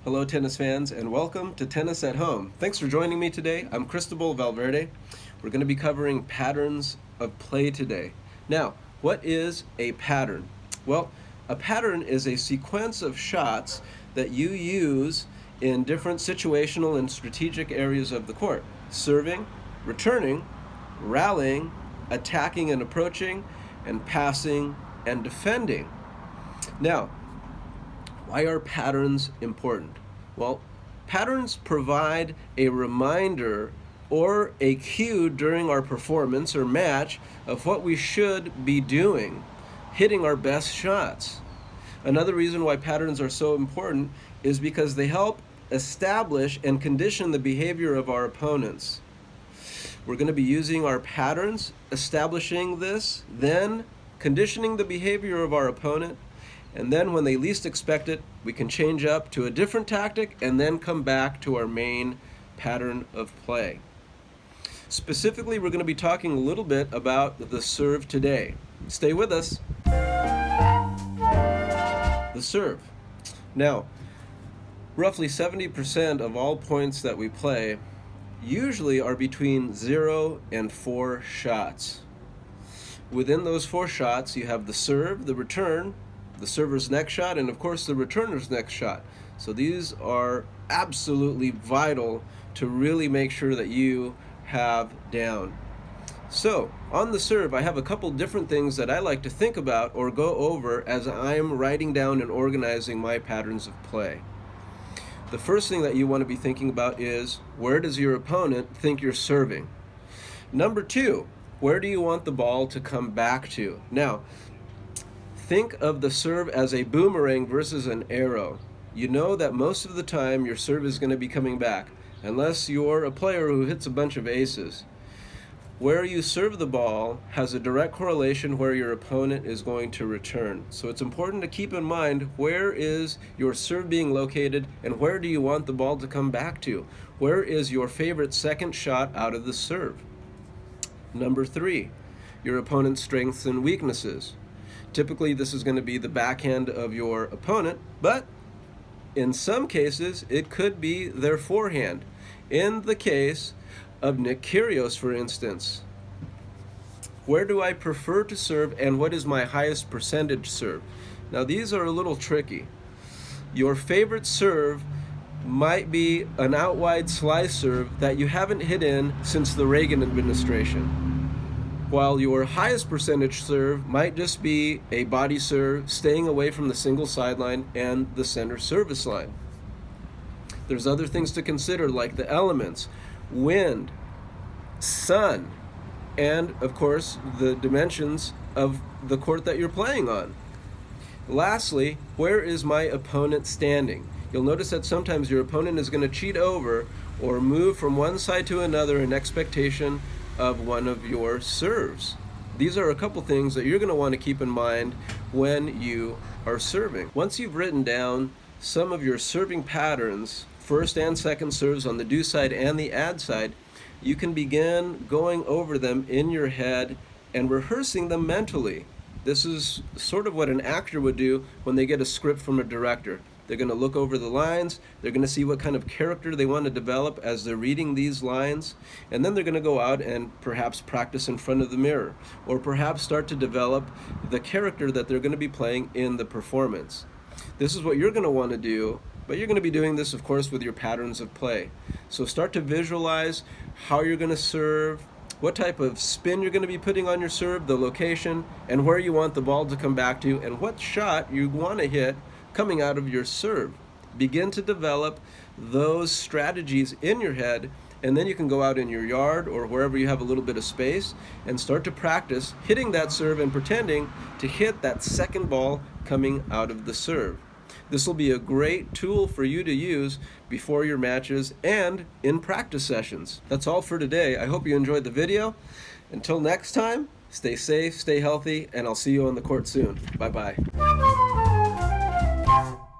Hello, tennis fans, and welcome to Tennis at Home. Thanks for joining me today. I'm Cristobal Valverde. We're going to be covering patterns of play today. Now, what is a pattern? Well, a pattern is a sequence of shots that you use in different situational and strategic areas of the court. Serving, returning, rallying, attacking and approaching, and passing and defending. Now, why are patterns important? Well, patterns provide a reminder or a cue during our performance or match of what we should be doing, hitting our best shots. Another reason why patterns are so important is because they help establish and condition the behavior of our opponents. We're going to be using our patterns, establishing this, then conditioning the behavior of our opponent, and then when they least expect it, we can change up to a different tactic and then come back to our main pattern of play. Specifically, we're going to be talking a little bit about the serve today. Stay with us. The serve. Now, roughly 70% of all points that we play usually are between 0 and 4 shots. Within those 4 shots, you have the serve, the return, the server's next shot, and of course the returner's next shot. So these are absolutely vital to really make sure that you have down. So on the serve, I have a couple different things that I like to think about or go over as I'm writing down and organizing my patterns of play. The first thing that you want to be thinking about is, where does your opponent think you're serving? Number 2, where do you want the ball to come back to? Now, think of the serve as a boomerang versus an arrow. You know that most of the time your serve is going to be coming back, unless you're a player who hits a bunch of aces. Where you serve the ball has a direct correlation where your opponent is going to return. So it's important to keep in mind, where is your serve being located and where do you want the ball to come back to? Where is your favorite second shot out of the serve? Number 3, your opponent's strengths and weaknesses. Typically, this is going to be the backhand of your opponent, but in some cases, it could be their forehand. In the case of Nick Kyrgios, for instance, where do I prefer to serve and what is my highest percentage serve? Now, these are a little tricky. Your favorite serve might be an out-wide slice serve that you haven't hit in since the Reagan administration, while your highest percentage serve might just be a body serve, staying away from the single sideline and the center service line. There's other things to consider, like the elements, wind, sun, and of course the dimensions of the court that you're playing on. Lastly, where is my opponent standing? You'll notice that sometimes your opponent is going to cheat over or move from one side to another in expectation of one of your serves. These are a couple things that you're going to want to keep in mind when you are serving. Once you've written down some of your serving patterns, first and second serves on the do side and the add side, you can begin going over them in your head and rehearsing them mentally. This is sort of what an actor would do when they get a script from a director. They're going to look over the lines, they're going to see what kind of character they want to develop as they're reading these lines, and then they're going to go out and perhaps practice in front of the mirror, or perhaps start to develop the character that they're going to be playing in the performance. This is what you're going to want to do, but you're going to be doing this, of course, with your patterns of play. So start to visualize how you're going to serve, what type of spin you're going to be putting on your serve, the location, and where you want the ball to come back to, and what shot you want to hit coming out of your serve. Begin to develop those strategies in your head, and then you can go out in your yard or wherever you have a little bit of space and start to practice hitting that serve and pretending to hit that second ball coming out of the serve. This will be a great tool for you to use before your matches and in practice sessions. That's all for today. I hope you enjoyed the video. Until next time, stay safe, stay healthy, and I'll see you on the court soon. Bye-bye.